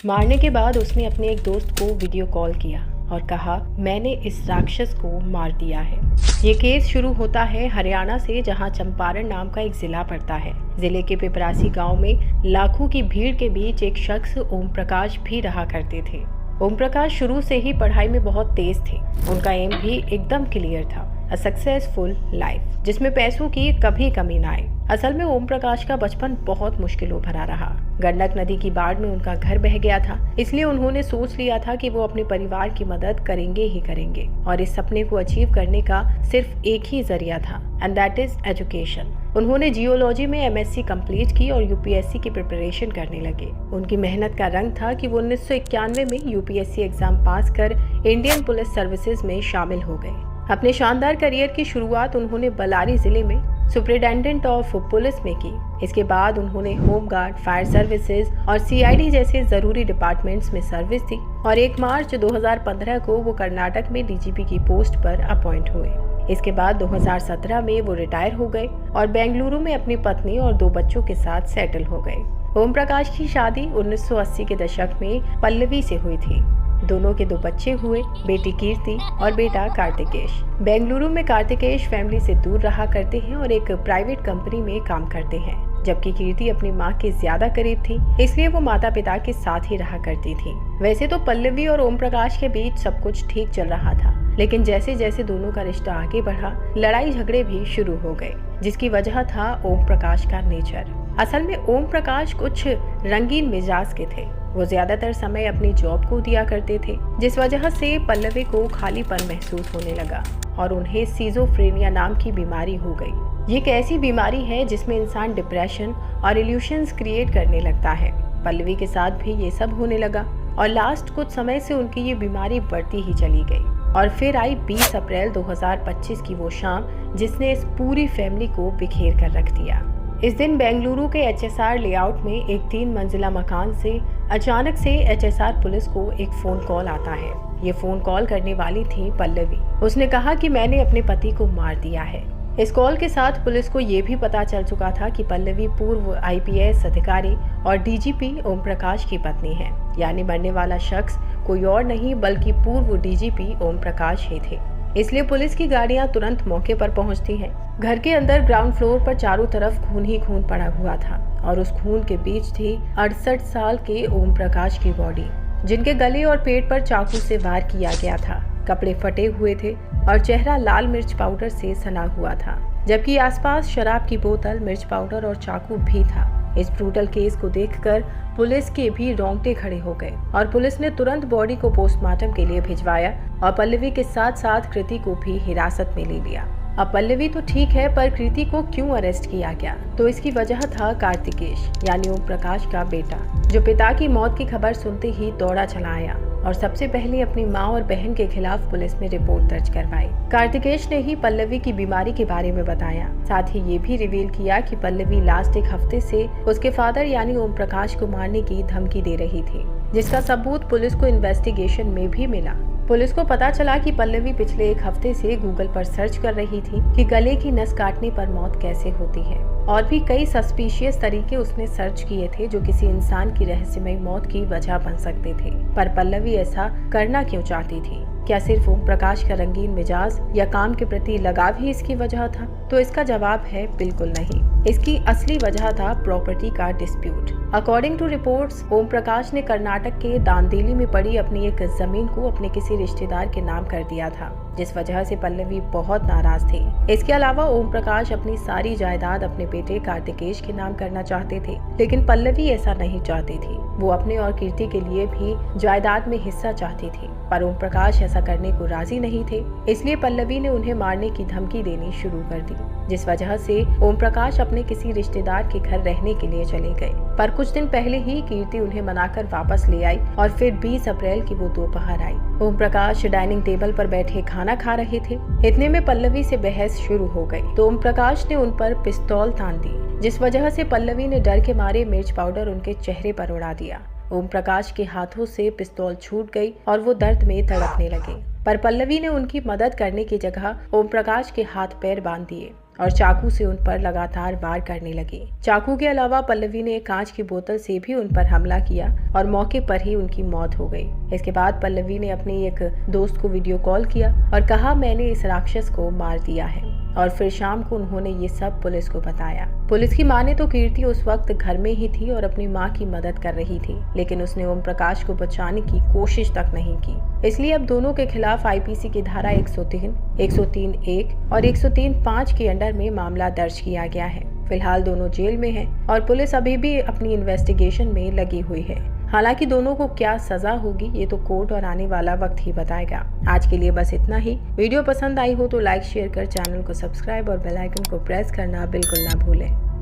मारने के बाद उसने अपने एक दोस्त को वीडियो कॉल किया और कहा, मैंने इस राक्षस को मार दिया है। ये केस शुरू होता है हरियाणा से, जहां चंपारण नाम का एक जिला पड़ता है। जिले के पिपरासी गांव में लाखों की भीड़ के बीच एक शख्स ओम प्रकाश भी रहा करते थे। ओम प्रकाश शुरू से ही पढ़ाई में बहुत तेज थे। उनका एम भी एकदम क्लियर था, अ सक्सेसफुल लाइफ, जिसमें पैसों की कभी कमी ना आए। असल में ओम प्रकाश का बचपन बहुत मुश्किलों भरा रहा। गंडक नदी की बाढ़ में उनका घर बह गया था, इसलिए उन्होंने सोच लिया था कि वो अपने परिवार की मदद करेंगे ही करेंगे, और इस सपने को अचीव करने का सिर्फ एक ही जरिया था, एंड दैट इज एजुकेशन। उन्होंने जियोलॉजी में एमएससी कंप्लीट की और यूपीएससी की प्रिपरेशन करने लगे। उनकी मेहनत का रंग था कि वो 1991 में यूपीएससी एग्जाम पास कर इंडियन पुलिस सर्विसेज में शामिल हो गए। अपने शानदार करियर की शुरुआत उन्होंने बल्लारी जिले में सुपरिटेंडेंट ऑफ पुलिस में की। इसके बाद उन्होंने होमगार्ड, फायर सर्विसेज और सीआईडी जैसे जरूरी डिपार्टमेंट्स में सर्विस दी और 1 मार्च 2015 को वो कर्नाटक में डीजीपी की पोस्ट पर अपॉइंट हुए। इसके बाद 2017 में वो रिटायर हो गए और बेंगलुरु में अपनी पत्नी और 2 बच्चों के साथ सेटल हो गए। ओम प्रकाश की शादी 1980 के दशक में पल्लवी से हुई थी। दोनों के 2 बच्चे हुए, बेटी कीर्ति और बेटा कार्तिकेश। बेंगलुरु में कार्तिकेश फैमिली से दूर रहा करते हैं और एक प्राइवेट कंपनी में काम करते हैं, जबकि कीर्ति अपनी माँ के ज्यादा करीब थी, इसलिए वो माता पिता के साथ ही रहा करती थी। वैसे तो पल्लवी और ओम प्रकाश के बीच सब कुछ ठीक चल रहा था, लेकिन जैसे जैसे दोनों का रिश्ता आगे बढ़ा, लड़ाई झगड़े भी शुरू हो गए, जिसकी वजह था ओम प्रकाश का नेचर। असल में ओम प्रकाश कुछ रंगीन मिजाज के थे। वो ज्यादातर समय अपनी जॉब को दिया करते थे, जिस वजह से पल्लवी को खालीपन महसूस होने लगा और उन्हें सिजोफ्रेनिया नाम की बीमारी हो गई। ये एक ऐसी बीमारी है जिसमें इंसान डिप्रेशन और इल्यूशंस क्रिएट करने लगता है। पल्लवी के साथ भी ये सब होने लगा और लास्ट कुछ समय से उनकी ये बीमारी बढ़ती ही चली गई। और फिर आई 20 अप्रैल 2025 की वो शाम, जिसने इस पूरी फैमिली को बिखेर कर रख दिया। इस दिन बेंगलुरु के एचएसआर लेआउट में एक 3 मंजिला मकान से अचानक से एचएसआर पुलिस को एक फोन कॉल आता है। ये फोन कॉल करने वाली थी पल्लवी। उसने कहा कि मैंने अपने पति को मार दिया है। इस कॉल के साथ पुलिस को ये भी पता चल चुका था कि पल्लवी पूर्व आईपीएस अधिकारी और डीजीपी ओम प्रकाश की पत्नी है, यानी मरने वाला शख्स कोई और नहीं बल्कि पूर्व डीजीपी ओम प्रकाश ही थे। इसलिए पुलिस की गाड़ियां तुरंत मौके पर पहुंचती हैं। घर के अंदर ग्राउंड फ्लोर पर चारों तरफ खून ही खून पड़ा हुआ था और उस खून के बीच थी 68 साल के ओम प्रकाश की बॉडी, जिनके गले और पेट पर चाकू से वार किया गया था। कपड़े फटे हुए थे और चेहरा लाल मिर्च पाउडर से सना हुआ था, जबकि आसपास शराब की बोतल, मिर्च पाउडर और चाकू भी था। इस ब्रूटल केस को देखकर पुलिस के भी रोंगटे खड़े हो गए और पुलिस ने तुरंत बॉडी को पोस्टमार्टम के लिए भिजवाया और पल्लवी के साथ साथ कृति को भी हिरासत में ले लिया। अब पल्लवी तो ठीक है, पर कृति को क्यों अरेस्ट किया गया? तो इसकी वजह था कार्तिकेश, यानी ओम प्रकाश का बेटा, जो पिता की मौत की खबर सुनते ही दौड़ा चला आया और सबसे पहले अपनी मां और बहन के खिलाफ पुलिस में रिपोर्ट दर्ज करवाई। कार्तिकेश ने ही पल्लवी की बीमारी के बारे में बताया। साथ ही ये भी रिवील किया कि पल्लवी लास्ट 1 हफ्ते से उसके फादर यानी ओम प्रकाश को मारने की धमकी दे रही थी, जिसका सबूत पुलिस को इन्वेस्टिगेशन में भी मिला। पुलिस को पता चला कि पल्लवी पिछले 1 हफ्ते से गूगल पर सर्च कर रही थी कि गले की नस काटने पर मौत कैसे होती है, और भी कई सस्पिशियस तरीके उसने सर्च किए थे जो किसी इंसान की रहस्यमय मौत की वजह बन सकते थे। पर पल्लवी ऐसा करना क्यों चाहती थी? क्या सिर्फ ओम प्रकाश का रंगीन मिजाज या काम के प्रति लगाव ही इसकी वजह था? तो इसका जवाब है बिल्कुल नहीं। इसकी असली वजह था प्रॉपर्टी का dispute. According to reports, Om Prakash ने कर्नाटक के दांदेली में पड़ी अपनी एक जमीन को अपने किसी रिश्तेदार के नाम कर दिया था, जिस वजह से पल्लवी बहुत नाराज थी। इसके अलावा ओम प्रकाश अपनी सारी जायदाद अपने बेटे कार्तिकेश के नाम करना चाहते थे, लेकिन पल्लवी ऐसा नहीं चाहती थी। वो अपने और कीर्ति के लिए भी जायदाद में हिस्सा चाहती थी, पर ओम प्रकाश ऐसा करने को राजी नहीं थे। इसलिए पल्लवी ने उन्हें मारने की धमकी देनी शुरू कर दी, जिस वजह से ओम प्रकाश अपने किसी रिश्तेदार के घर रहने के लिए चले गए। पर कुछ दिन पहले ही कीर्ति उन्हें मनाकर वापस ले आई और फिर 20 अप्रैल की वो दोपहर आई। ओम प्रकाश डाइनिंग टेबल पर बैठे खाना खा रहे थे। इतने में पल्लवी से बहस शुरू हो गई तो ओम प्रकाश ने उन पर पिस्तौल तान दी, जिस वजह से पल्लवी ने डर के मारे मिर्च पाउडर उनके चेहरे पर उड़ा दिया। ओम प्रकाश के हाथों से पिस्तौल छूट गई और वो दर्द में तड़पने लगे, पर पल्लवी ने उनकी मदद करने की जगह ओम प्रकाश के हाथ पैर बांध दिए और चाकू से उन पर लगातार वार करने लगी। चाकू के अलावा पल्लवी ने एक कांच की बोतल से भी उन पर हमला किया और मौके पर ही उनकी मौत हो गई। इसके बाद पल्लवी ने अपने एक दोस्त को वीडियो कॉल किया और कहा, मैंने इस राक्षस को मार दिया है। और फिर शाम को उन्होंने ये सब पुलिस को बताया। पुलिस की माने तो कीर्ति उस वक्त घर में ही थी और अपनी मां की मदद कर रही थी, लेकिन उसने ओम प्रकाश को बचाने की कोशिश तक नहीं की। इसलिए अब दोनों के खिलाफ आईपीसी की धारा 103, 103(1) और 103(5) के अंडर में मामला दर्ज किया गया है। फिलहाल दोनों जेल में हैं और पुलिस अभी भी अपनी इन्वेस्टिगेशन में लगी हुई है। हालांकि दोनों को क्या सजा होगी ये तो कोर्ट और आने वाला वक्त ही बताएगा। आज के लिए बस इतना ही। वीडियो पसंद आई हो तो लाइक शेयर कर चैनल को सब्सक्राइब और बेल आइकन को प्रेस करना बिल्कुल ना भूलें।